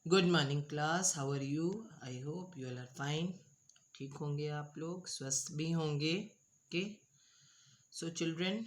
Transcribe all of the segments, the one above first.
Good morning class, how are you? I hope you all are fine. ठीक होंगे आप लोग, स्वस्थ भी होंगे। ओके, सो चिल्ड्रन,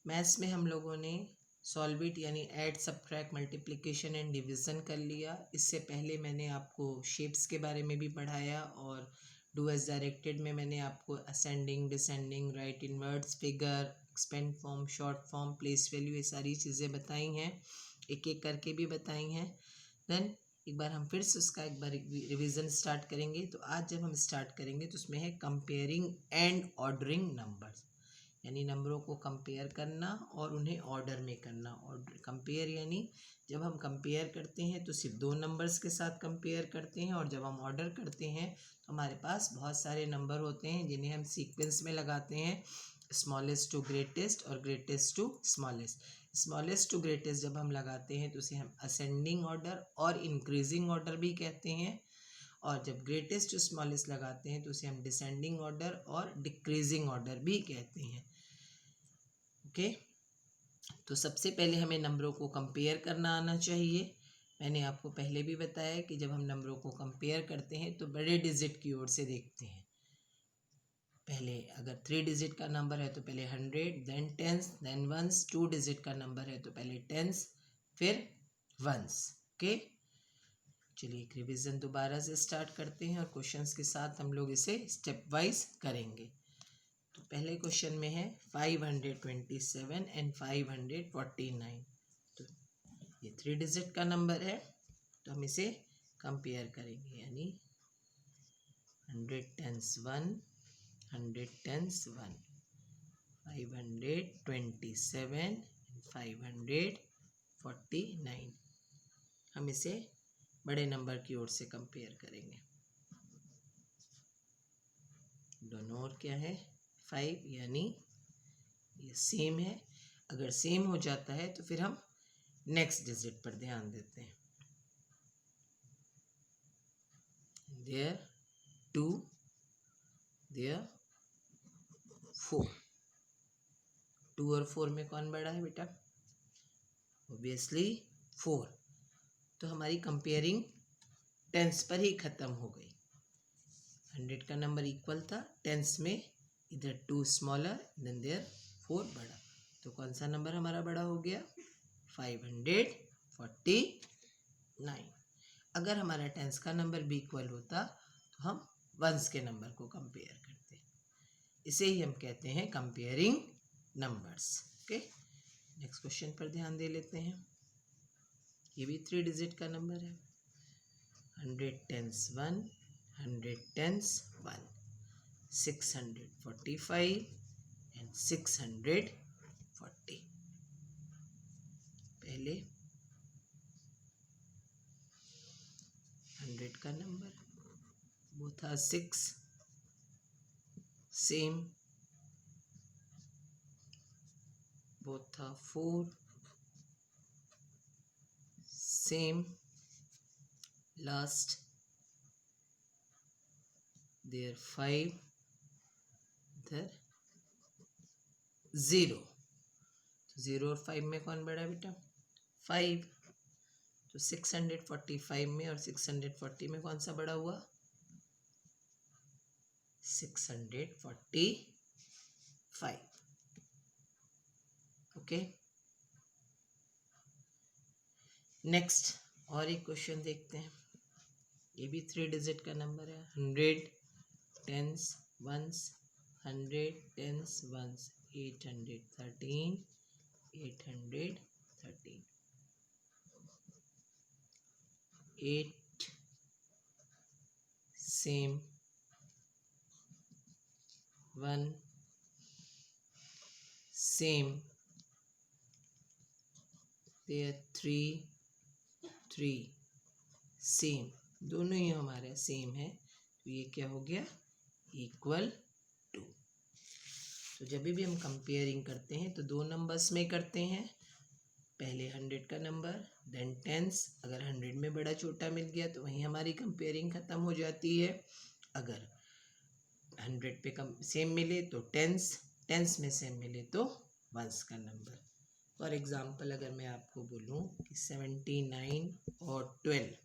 मैथ्स में हम लोगों ने सॉल्व इट यानी add subtract multiplication and division कर लिया। इससे पहले मैंने आपको शेप्स के बारे में भी पढ़ाया और डू एज डायरेक्टेड में मैंने आपको ascending, descending, right inwards, figure, expand form, short form, place value, ये सारी चीज़ें बताई हैं, एक एक करके भी बताई हैं। देन एक बार हम फिर से उसका एक बार रिवीजन स्टार्ट करेंगे। तो आज जब हम स्टार्ट करेंगे तो उसमें है कंपेयरिंग एंड ऑर्डरिंग नंबर्स, यानी नंबरों को कंपेयर करना और उन्हें ऑर्डर में करना। और कंपेयर यानी जब हम कंपेयर करते हैं तो सिर्फ दो नंबर्स के साथ कंपेयर करते हैं, और जब हम ऑर्डर करते हैं तो हमारे पास बहुत सारे नंबर होते हैं जिन्हें हम सीक्वेंस में लगाते हैं, स्मॉलेस्ट टू ग्रेटेस्ट और greatest to smallest. Smallest to greatest जब हम लगाते हैं तो उसे हम असेंडिंग ऑर्डर और इंक्रीजिंग ऑर्डर भी कहते हैं, और जब ग्रेटेस्ट टू स्मॉलेस्ट लगाते हैं तो उसे हम डिसेंडिंग ऑर्डर और डिक्रीजिंग ऑर्डर भी कहते हैं। ओके, तो सबसे पहले हमें नंबरों को कंपेयर करना आना चाहिए। मैंने आपको पहले भी बताया कि जब हम नंबरों को कंपेयर करते हैं तो बड़े डिजिट की ओर से देखते हैं। पहले अगर 3 डिजिट का नंबर है तो पहले 100, then tens, then ones. 2 digit का नंबर है तो पहले टेंस, फिर वंस। ओके, चलिए एक रिवीजन दोबारा से स्टार्ट करते हैं और क्वेश्चंस के साथ हम लोग इसे स्टेप वाइज करेंगे। तो पहले क्वेश्चन में है 527 एंड 549। तो ये 3 डिजिट का नंबर है, तो हम इसे कंपेयर करेंगे, यानी 100 टेंस 1, 100 टेंस 1, 527 549। हम इसे बड़े नंबर की ओर से कंपेयर करेंगे। दोनों ओर क्या है? 5, यानी ये सेम है। अगर सेम हो जाता है तो फिर हम नेक्स्ट डिजिट पर ध्यान देते हैं। There 2, there 4। 2 और 4 में कौन बड़ा है बेटा? ऑब्वियसली 4। तो हमारी कंपेयरिंग टेंस पर ही खत्म हो गई। 100 का नंबर इक्वल था, टेंस में इधर 2 स्मॉलर देन देयर 4 बड़ा। तो कौन सा नंबर हमारा बड़ा हो गया? 549। अगर हमारा टेंस का नंबर भी इक्वल होता तो हम वंस के नंबर को कंपेयर करते। इसे ही हम कहते हैं comparing numbers. Okay, next question पर ध्यान दे लेते हैं। ये भी 3 डिजिट का नंबर है। 100 टेंस 1, 100 टेंस 1, 645 एंड 640। पहले 100 का नंबर, वो था 6, सेम, वो था 4, सेम, लास्ट देयर 5, इधर 0। तो 0 और 5 में कौन बड़ा है बेटा? 5। तो 645 में और 640 में कौन सा बड़ा हुआ? 645। ओके, नेक्स्ट और एक क्वेश्चन देखते हैं। ये भी 3 डिजिट का नंबर है। 100 tens ones, 100 tens ones, 813, 813, 8 same, 1 same, there 3 same. दोनों ही हमारे सेम है, तो ये क्या हो गया? Equal to. तो जब भी हम कंपेयरिंग करते हैं तो दो नंबर्स में करते हैं। पहले 100 का नंबर, देन टेंस। अगर 100 में बड़ा छोटा मिल गया तो वहीं हमारी कंपेयरिंग ख़त्म हो जाती है। अगर 100 पे कम सेम मिले तो टेंस, टेंस में सेम मिले तो वंस का नंबर। फॉर एग्ज़ाम्पल अगर मैं आपको बोलूँ कि 79 और 12,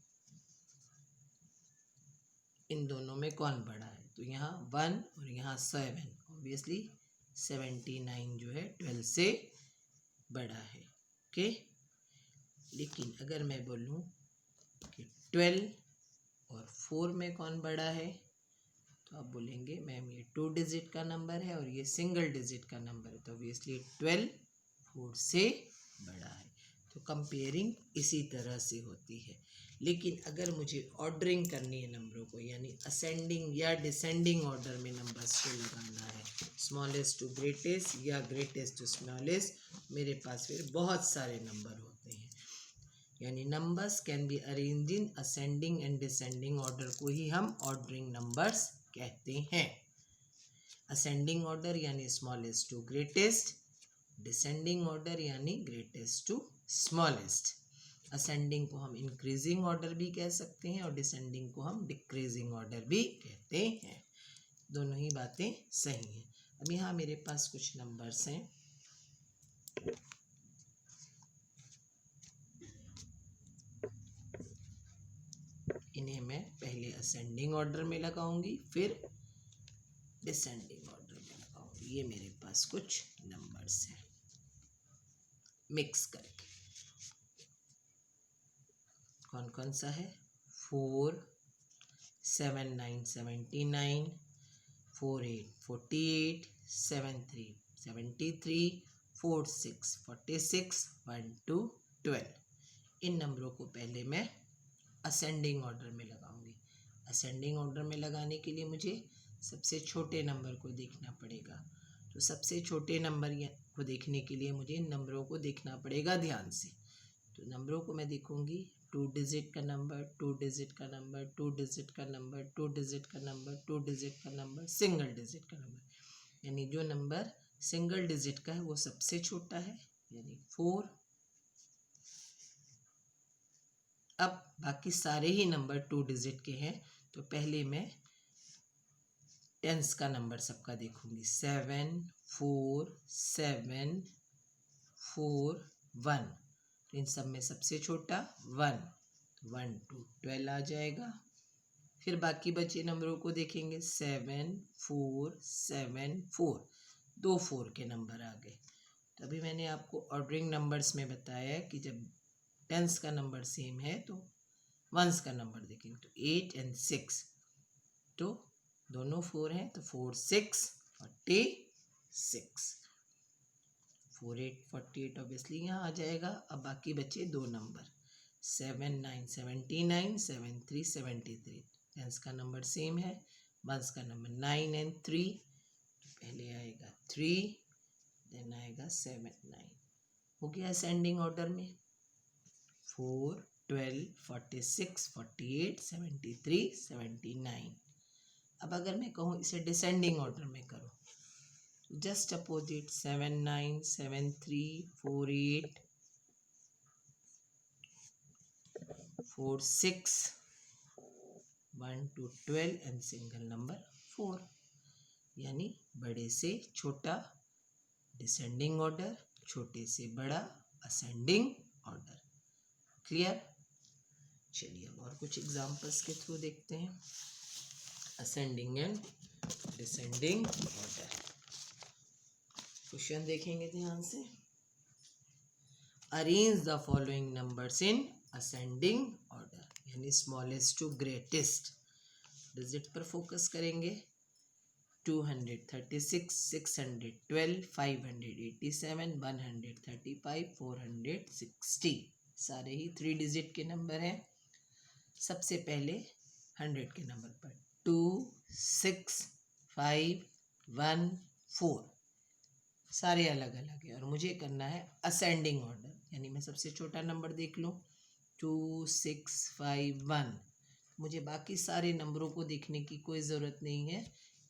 में कौन बड़ा है, तो यहाँ 1 और यहाँ 7, ऑब्वियसली 79 जो है 12 से बड़ा है। ओके, लेकिन अगर मैं बोलूँ कि 12 और 4 में कौन बड़ा है, तो आप बोलेंगे मैम ये 2 डिजिट का नंबर है और ये सिंगल डिजिट का नंबर है, तो ऑब्वियसली 12 4 से बड़ा है। तो कंपेयरिंग इसी तरह से होती है। लेकिन अगर मुझे ऑर्डरिंग करनी है नंबरों को, यानी असेंडिंग या डिसेंडिंग ऑर्डर में नंबर्स को लगाना है, स्मॉलेस्ट टू ग्रेटेस्ट या ग्रेटेस्ट टू स्मॉलेस्ट, मेरे पास फिर बहुत सारे नंबर होते हैं। यानी numbers can be arrange in ascending and descending order को ही हम ऑर्डरिंग नंबर्स कहते हैं। असेंडिंग ऑर्डर यानी smallest to greatest, descending order यानी ग्रेटेस्ट टू स्मॉलेस्ट। असेंडिंग को हम इंक्रीजिंग ऑर्डर भी कह सकते हैं और डिसेंडिंग को हम डिक्रीजिंग ऑर्डर भी कहते हैं। दोनों ही बातें सही हैं। अब यहाँ मेरे पास कुछ नंबर्स हैं। इन्हें मैं पहले असेंडिंग ऑर्डर में लगाऊंगी, फिर डिसेंडिंग ऑर्डर में लगाऊंगी। ये मेरे पास कुछ नंबर्स हैं मिक्स करके। कौन कौन सा है? 4, 7 9 79, 4 8 48, 7 3 73, 4 6 46, 1 2 12। इन नंबरों को पहले मैं असेंडिंग ऑर्डर में लगाऊंगी। असेंडिंग ऑर्डर में लगाने के लिए मुझे सबसे छोटे नंबर को देखना पड़ेगा। तो सबसे छोटे नंबर को देखने के लिए मुझे इन नंबरों को देखना पड़ेगा ध्यान से। तो नंबरों को मैं देखूंगी, 2 डिजिट का नंबर, 2 डिजिट का नंबर, 2 डिजिट का नंबर, 2 डिजिट का नंबर, 2 डिजिट का नंबर, सिंगल डिजिट का नंबर। यानी जो नंबर सिंगल डिजिट का है वो सबसे छोटा है, यानी 4। अब बाकी सारे ही नंबर 2 डिजिट के हैं, तो पहले मैं टेंस का नंबर सबका देखूंगी। 7 4 7 4 1। तो इन सब में सबसे छोटा 1, तो 1 2 12 आ जाएगा। फिर बाकी बचे नंबरों को देखेंगे। 7 4 7 4, 2 4 के नंबर आ गए। तो अभी मैंने आपको ऑर्डरिंग नंबर्स में बताया है कि जब टेंस का नंबर सेम है तो वंस का नंबर देखेंगे। तो 8 और 6, तो दोनों 4 हैं, तो 4 6 46, 4 8 48 ऑब्वियसली यहाँ आ जाएगा। अब बाकी बचे दो नंबर, 7 9 79, 7 3 73। टेंस का नंबर सेम है, वंस का नंबर 9 और 3। तो पहले आएगा 3, देन आएगा 7 9। हो गया असेंडिंग ऑर्डर में। 4 12 46 48 73 79। अब अगर मैं कहूँ इसे डिसेंडिंग ऑर्डर में करो, just opposite 7 9 7 3 4 8 4 6 1 2 12 and single number 4। यानी बड़े से छोटा डिसेंडिंग ऑर्डर, छोटे से बड़ा असेंडिंग ऑर्डर। क्लियर? चलिए अब और कुछ एग्जांपल्स के थ्रू देखते हैं। Ascending and descending order. Question देखेंगे ध्यान से। Arrange the following numbers in ascending order, यानी स्मॉलेस्ट टू ग्रेटेस्ट। डिजिट पर फोकस करेंगे। 236, 612, 587, 135, 460। सारे ही 3 डिजिट के नंबर हैं। सबसे पहले 100 के नंबर पर 2 6 5 1 4, सारे अलग अलग है और मुझे करना है असेंडिंग ऑर्डर। यानी मैं सबसे छोटा नंबर देख लूँ, 2 6 5 1। मुझे बाकी सारे नंबरों को देखने की कोई ज़रूरत नहीं है।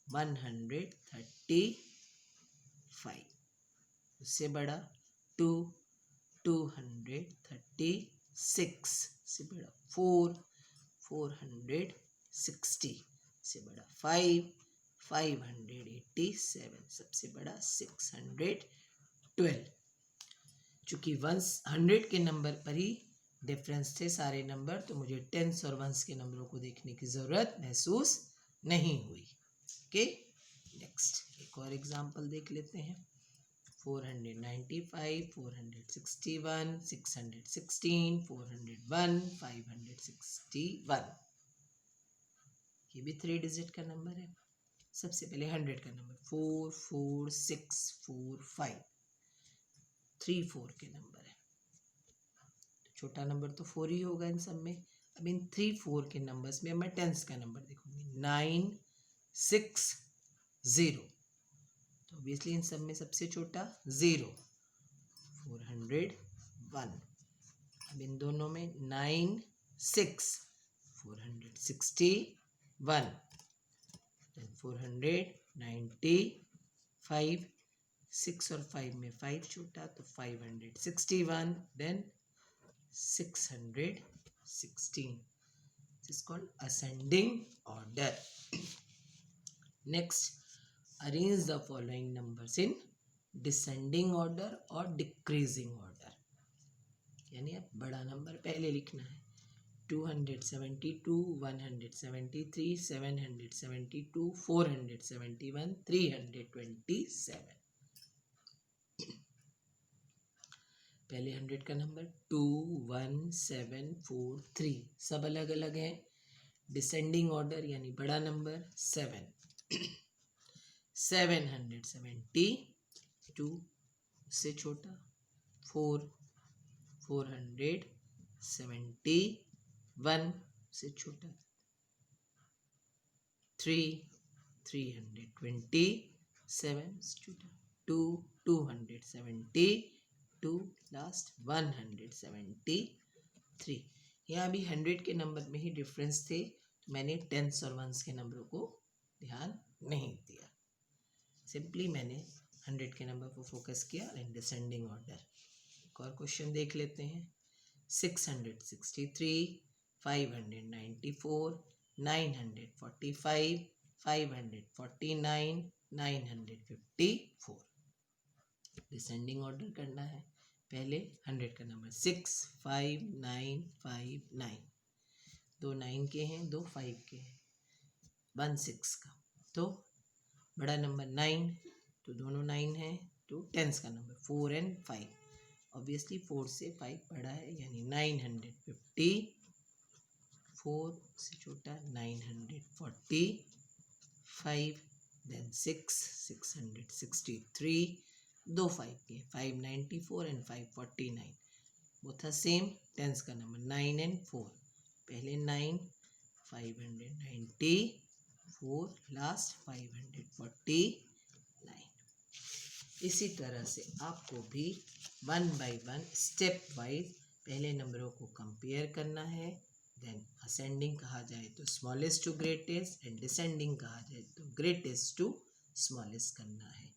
135, उससे बड़ा 2 236, से बड़ा 4 460, से बड़ा 5 587, सबसे बड़ा 612। चूँकि 100 के नंबर पर ही डिफरेंस थे सारे नंबर, तो मुझे टेंस और वंस के नंबरों को देखने की ज़रूरत महसूस नहीं हुई। ओके, नेक्स्ट एक और एग्जांपल देख लेते हैं। 495, 461, 616, 401, 561, ये भी 3 डिजिट का नंबर है। सबसे पहले 100 का नंबर 4 4 6 4 5, 3 4 के नंबर है, तो छोटा नंबर तो 4 ही होगा इन सब में। अब इन 3 4 के नंबर्स में मैं टेंस का नंबर देखूंगी 9 6 0, तो ऑब्वियसली इन सब में सबसे छोटा 0, 401। अब इन दोनों में 9 6 461, 495, 6 और 5 में 5 छोटा तो 561, then 616. This is called ascending order. Next, arrange the following numbers in descending order or decreasing order. यानी अब बड़ा नंबर पहले लिखना है। 272, 173, 772, 471, 327। पहले 100 का नंबर 21743, सब अलग अलग है। डिसेंडिंग ऑर्डर यानी बड़ा नंबर 7, 772 से छोटा 4, 471 से छोटा 3, 327 से छोटा 2, 272, लास्ट 173। यहाँ भी 100 के नंबर में ही डिफरेंस थे, तो मैंने टेंस और वंस के नंबरों को ध्यान नहीं दिया। सिंपली मैंने 100 के नंबर को फोकस किया इन डिसेंडिंग ऑर्डर। एक और क्वेश्चन देख लेते हैं। 663, 594, 945, 549, 954। डिसेंडिंग ऑर्डर करना है। पहले 100 का नंबर 65959, 2 9 के हैं, 2 5 के हैं, 1 6 का, तो बड़ा नंबर 9, तो दोनों 9 हैं, तो टेंस का नंबर 4 और 5। ऑब्वियसली 4 से 5 बड़ा है, यानी 950, 4 से छोटा 945, देन 663, 2 5 के 594 and 549, both are same. Tens का नंबर 9 और 4, पहले 9, 594, लास्ट 549। इसी तरह से आपको भी 1 by 1 स्टेप वाइज पहले नंबरों को कंपेयर करना है, देन असेंडिंग कहा जाए तो smallest to greatest, and descending कहा जाए तो ग्रेटेस्ट टू स्मॉलेस्ट करना है।